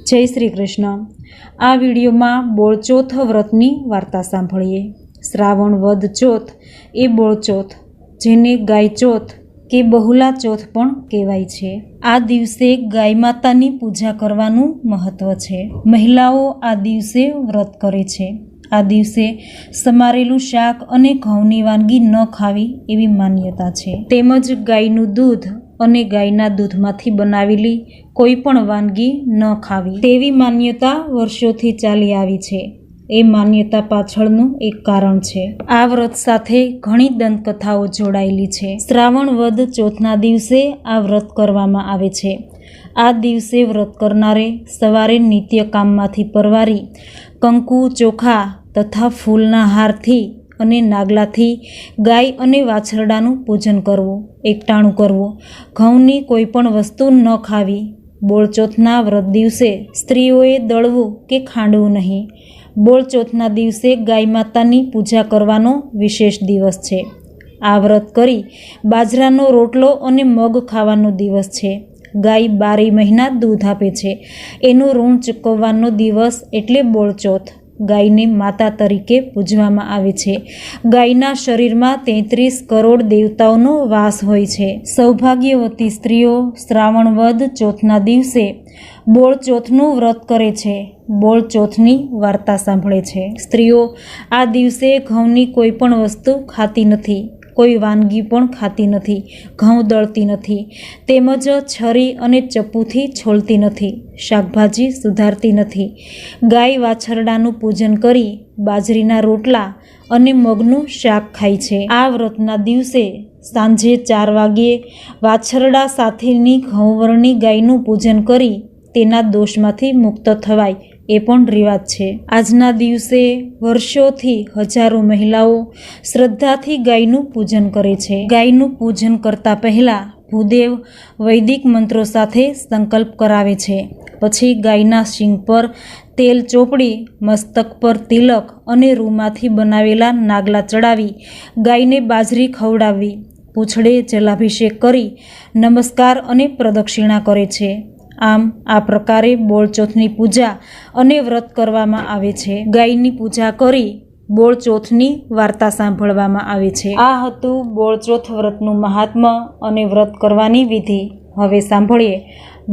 जय श्री कृष्ण। आ विडियो में बोळचोथ व्रतनी वार्ता सांभळीए। श्रावण वद चोथ ए बोळचोथ, जेने गाय चोथ के बहुला चोथ पण कहेवाय छे। आ दिवसे गाय मातानी पूजा करवानुं महत्व छे। महिलाओ आ दिवसे व्रत करे छे। आ दिवसे समारेलुं शाक अने घऊनी वानगी न खावी एवी मान्यता छे। तेमज गायनुं दूध अने गायना दूधमांथी बनावेली कोई पण वानगी न खावी तेवी मान्यता वर्षोथी चाली आवी छे। ए मान्यता पाछळनुं एक कारण छे। आ व्रत साथे घणी दंतकथाओ जोडायेली छे। श्रावण वद चोथना दिवसे आ व्रत करवामां आवे छे। आ दिवसे व्रत करनारे सवारे नित्य काममांथी परवारी कंकु चोखा तथा फूलना हारथी अने नागलाथी गाय अने वाछरडानुं पूजन करवुं, एकटाणुं करवुं, घऊनी कोईपण वस्तु न खावी। बोळचोथना व्रत दिवसे स्त्रीओए दळवुं के खांडवुं नहीं। बोळचोथना दिवसे गाय मातानी पूजा करवानो विशेष दिवस छे। आ व्रत करी बाજરાનો રોટલો અને મગ ખાવાનો દિવસ છે। ગાય 12 મહિના દૂધ આપે છે, એનું ઋણ ચૂકવવાનો દિવસ એટલે બોળચોથ। ગાયને માતા તરીકે પૂજવામાં આવે છે। ગાયના શરીરમાં 33 કરોડ દેવતાઓનો વાસ હોય છે। સૌભાગ્યવતી સ્ત્રીઓ શ્રાવણ વદ ચોથના દિવસે બોળચોથનું વ્રત કરે છે, બોળચોથની વાર્તા સાંભળે છે। સ્ત્રીઓ આ દિવસે ઘઉંની કોઈ પણ વસ્તુ ખાતી નથી, કોઈ વાનગી પણ ખાતી નથી, ઘઉં દળતી નથી, તેમજ છરી અને ચપ્પુથી છોલતી નથી, શાકભાજી સુધારતી નથી। ગાય વાછરડાનું પૂજન કરી બાજરીના રોટલા અને મગનું શાક ખાય છે। આ વ્રતના દિવસે સાંજે 4 વાગ્યે વાછરડા સાથેની ઘઉંવર્ણી ગાયનું પૂજન કરી તેના દોષમાંથી મુક્ત થવાય એ પણ રિવાજ છે। આજના દિવસે વર્ષોથી હજારો મહિલાઓ શ્રદ્ધાથી ગાયનું પૂજન કરે છે। ગાયનું પૂજન કરતા પહેલા ભૂદેવ વૈદિક મંત્રો સાથે સંકલ્પ કરાવે છે। પછી ગાયના શીંગ પર તેલ ચોપડી મસ્તક પર તિલક અને રૂમાંથી બનાવેલા નાગલા ચડાવી ગાયને બાજરી ખવડાવવી, પૂંછડે જલાભિષેક કરી નમસ્કાર અને પ્રદક્ષિણા કરે છે। આમ આ પ્રકારે બોળચોથની પૂજા અને વ્રત કરવામાં આવે છે। ગાયની પૂજા કરી બોળચોથની વાર્તા સાંભળવામાં આવે છે। આ હતું બોળચોથ વ્રતનું મહાત્મ્ય અને વ્રત કરવાની વિધિ। હવે સાંભળીએ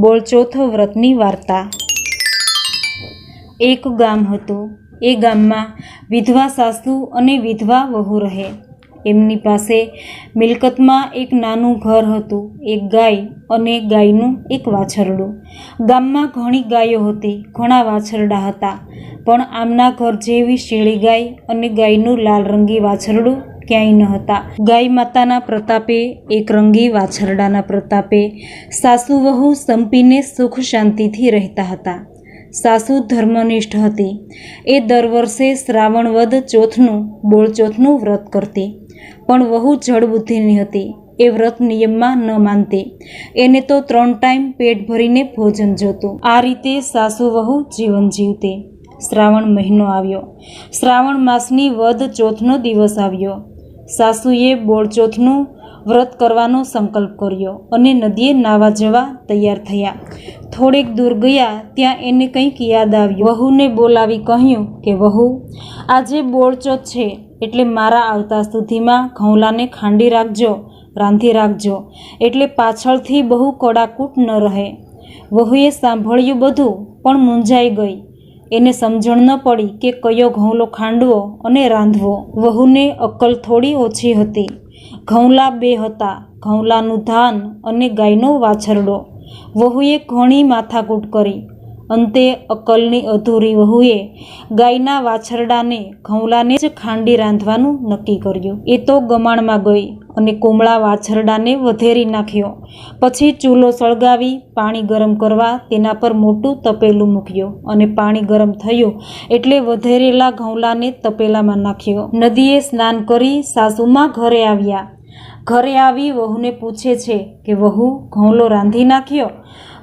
બોળચોથ વ્રતની વાર્તા। એક ગામ હતું। એ ગામમાં વિધવા સાસુ અને વિધવા વહુ રહે। એમની પાસે મિલકતમાં એક નાનું ઘર હતું, એક ગાય અને ગાયનું એક વાછરડું। ગામમાં ઘણી ગાયો હતી, ઘણા વાછરડા હતા, પણ આમના ઘર જેવી શેળી ગાય અને ગાયનું લાલ રંગી વાછરડું ક્યાંય ન હતા। ગાય માતાના પ્રતાપે, એક રંગી વાછરડાના પ્રતાપે સાસુ વહુ સંપીને સુખ શાંતિથી રહેતા હતા। સાસુ ધર્મનિષ્ઠ હતી। એ દર વર્ષે શ્રાવણ વદ ચોથનું બોળચોથનું વ્રત કરતી, પણ વહુ જડબુદ્ધિની હતી। એ વ્રત નિયમમાં ન માનતી। એને તો 3 ટાઈમ પેટ ભરીને ભોજન જોતું। આ રીતે સાસુ વહુ જીવન જીવતી। શ્રાવણ મહિનો આવ્યો। શ્રાવણ માસની વદ ચોથનો દિવસ આવ્યો। સાસુએ બોળચોથનું વ્રત કરવાનો સંકલ્પ કર્યો અને નદીએ નાવા જવા તૈયાર થયા। થોડેક દૂર ગયા ત્યાં એને કંઈક યાદ આવ્યું। વહુને બોલાવી કહ્યું કે વહુ, આજે બોળચોથ છે, એટલે મારા આવતા સુધીમાં ઘઉંલાને ખાંડી રાખજો, રાંધી રાખજો, એટલે પાછળથી બહુ કડાકૂટ ન રહે। વહુએ સાંભળ્યું બધું, પણ મૂંઝાઈ ગઈ। એને સમજણ ન પડી કે કયો ઘઉંલો ખાંડવો અને રાંધવો। વહુને અક્કલ થોડી ઓછી હતી। ઘઉંલા 2 હતા, ઘઉંલાનું ધાન અને ગાયનો વાછરડો। વહુએ ઘણી માથાકૂટ કરી। અંતે અક્કલની અધૂરી વહુએ ગાયના વાછરડાને ઘઉંલાને જ ખાંડી રાંધવાનું નક્કી કર્યું। એ તો ગમાણમાં ગઈ અને કોમળા વાછરડાને વધેરી નાખ્યો। પછી ચૂલો સળગાવી પાણી ગરમ કરવા તેના પર મોટું તપેલું મૂક્યું અને પાણી ગરમ થયું એટલે વધેરેલા ઘઉંલાને તપેલામાં નાખ્યો। નદીએ સ્નાન કરી સાસુમાં ઘરે આવ્યા। ઘરે આવી વહુને પૂછે છે કે વહુ, ઘઉંલો રાંધી નાખ્યો?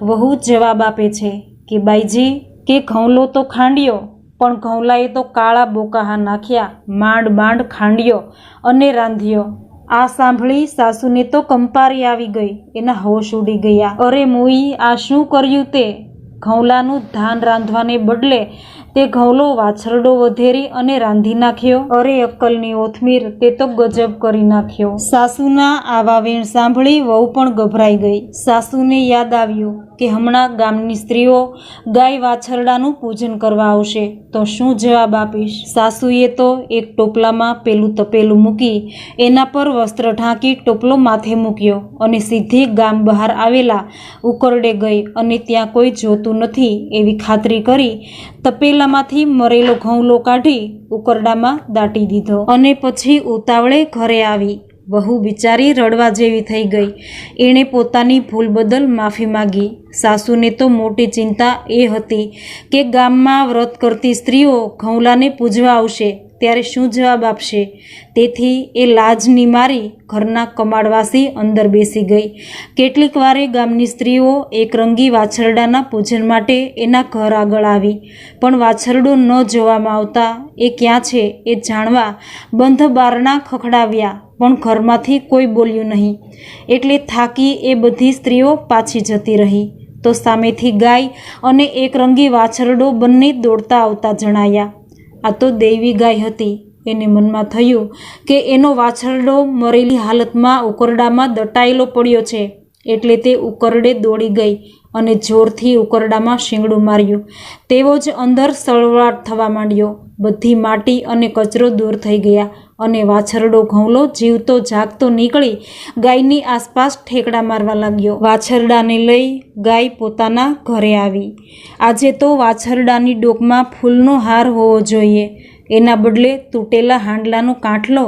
વહુ જવાબ આપે છે કે બાઈજી, કે ઘઉંલો તો ખાંડ્યો, પણ ઘઉંલાએ તો કાળા બોકાહા નાખ્યા, માંડ માંડ ખાંડ્યો અને રાંધ્યો। આ સાંભળી સાસુને તો કંપારી આવી ગઈ, એના હોશ ઉડી ગયા। અરે મુઈ, આ શું કર્યું તે? ઘઉંલાનું ધાન રાંધવાને બદલે તે ઘઉંલો વાછરડો વધેરી અને રાંધી નાખ્યો. અરે અક્કલની ઓથમીર, તે તો ગજબ કરી નાખ્યો. સાસુના આવા વેણ સાંભળી વહુ પણ ગભરાઈ ગઈ. સાસુને યાદ આવ્યું કે હમણાં ગામની સ્ત્રીઓ ગાય વાછરડાનું પૂજન કરવા આવશે તો શું જવાબ આપીશ. સાસુએ તો એક ટોપલામાં પેલું તપેલું મૂકી એના પર વસ્ત્ર ઢાંકી ટોપલો માથે મૂક્યો અને સીધી ગામ બહાર આવેલા ઉકરડે ગઈ અને ત્યાં કોઈ જોતું નથી એવી ખાતરી કરી તપેલામાંથી મરેલો ઘઉંલો કાઢી ઉકરડામાં દાટી દીધો અને પછી ઉતાવળે ઘરે આવી. વહુ બિચારી રડવા જેવી થઈ ગઈ. એણે પોતાની ભૂલ બદલ માફી માગી. સાસુને તો મોટી ચિંતા એ હતી કે ગામમાં વ્રત કરતી સ્ત્રીઓ ઘઉંલાને પૂજવા આવશે ત્યારે શું જવાબ આપશે. તેથી એ લાજની મારી ઘરના કમાડવાસી અંદર બેસી ગઈ. કેટલીક વારે ગામની સ્ત્રીઓ એકરંગી વાછરડાના પૂજન માટે એના ઘર આગળ આવી, પણ વાછરડો ન જોવામાં આવતા એ ક્યાં છે એ જાણવા બંધ બારણા ખખડાવ્યા, પણ ઘરમાંથી કોઈ બોલ્યું નહીં. એટલે થાકી એ બધી સ્ત્રીઓ પાછી જતી રહી તો સામેથી ગાય અને એકરંગી વાછરડો બંને દોડતા આવતા જણાયા. આ તો દૈવી ગાય હતી. એને મનમાં થયું કે એનો વાછરડો મરેલી હાલતમાં ઉકરડામાં દટાયેલો પડ્યો છે, એટલે તે ઉકરડે દોડી ગઈ અને જોરથી ઉકરડામાં શીંગડું માર્યું. તેવો જ અંદર સળવળાટ થવા માંડ્યો. બધી માટી અને કચરો દૂર થઈ ગયા અને વાછરડો ઘઉંલો જીવતો જાગતો નીકળી ગાયની આસપાસ ઠેકડા મારવા લાગ્યો. વાછરડાને લઈ ગાય પોતાના ઘરે આવી. આજે તો વાછરડાની ડોકમાં ફૂલનો હાર હોવો જોઈએ, એના બદલે તૂટેલા હાંડલાનો કાંઠલો.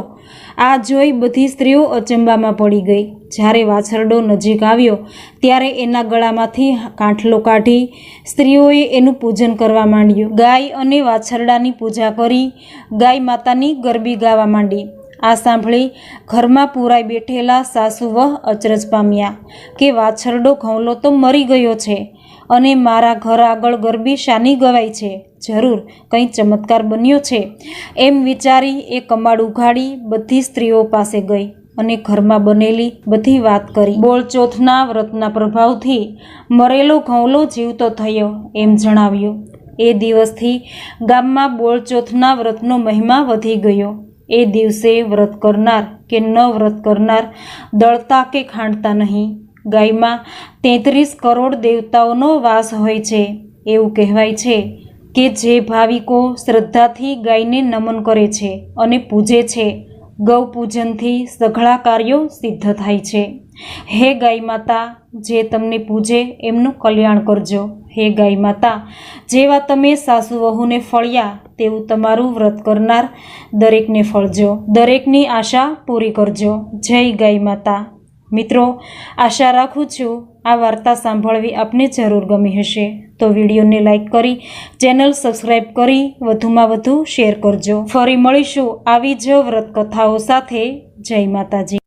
આ જોઈ બધી સ્ત્રીઓ અચંબામાં પડી ગઈ. જ્યારે વાછરડો નજીક આવ્યો ત્યારે એના ગળામાંથી કાંઠલો કાઢી સ્ત્રીઓએ એનું પૂજન કરવા માંડ્યું. ગાય અને વાછરડાની પૂજા કરી ગાય માતાની ગરબી ગાવા માંડી. આ સાંભળી ઘરમાં પૂરાઈ બેઠેલા સાસુ વહ અચરજ પામ્યા કે વાછરડો ઘઉંલો તો મરી ગયો છે અને મારા ઘર આગળ ગરબી શાની ગવાય છે, જરૂર કંઈ ચમત્કાર બન્યો છે. એમ વિચારી એ કમાડ ઉઘાડી બધી સ્ત્રીઓ પાસે ગઈ અને ઘરમાં બનેલી બધી વાત કરી. બોળચોથના વ્રતના પ્રભાવથી મરેલો ઘઉંલો જીવતો થયો એમ જણાવ્યું. એ દિવસથી ગામમાં બોળચોથના વ્રતનો મહિમા વધી ગયો. એ દિવસે વ્રત કરનાર કે ન વ્રત કરનાર દળતા કે ખાંડતા નહીં. ગાયમાં 33 કરોડ દેવતાઓનો વાસ હોય છે. એવું કહેવાય છે કે જે ભાવિકો શ્રદ્ધાથી ગાયને નમન કરે છે અને પૂજે છે, ગૌ પૂજનથી સઘળા કાર્યો સિદ્ધ થાય છે. હે ગાય માતા, જે તમને પૂજે એમનું કલ્યાણ કરજો. હે ગાય માતા, જેવા તમે સાસુ વહુને ફળ્યા તેવું તમારું વ્રત કરનાર દરેકને ફળજો. દરેકની આશા પૂરી કરજો. જય ગાય માતા. મિત્રો, આશા રાખું છું આ વાર્તા સાંભળવી આપને જરૂર ગમી હશે. તો વિડીયોને લાઈક કરી ચેનલ સબસ્ક્રાઈબ કરી વધુમાં વધુ શેર કરજો. ફરી મળીશું આવી જ વ્રત કથાઓ સાથે. જય માતાજી.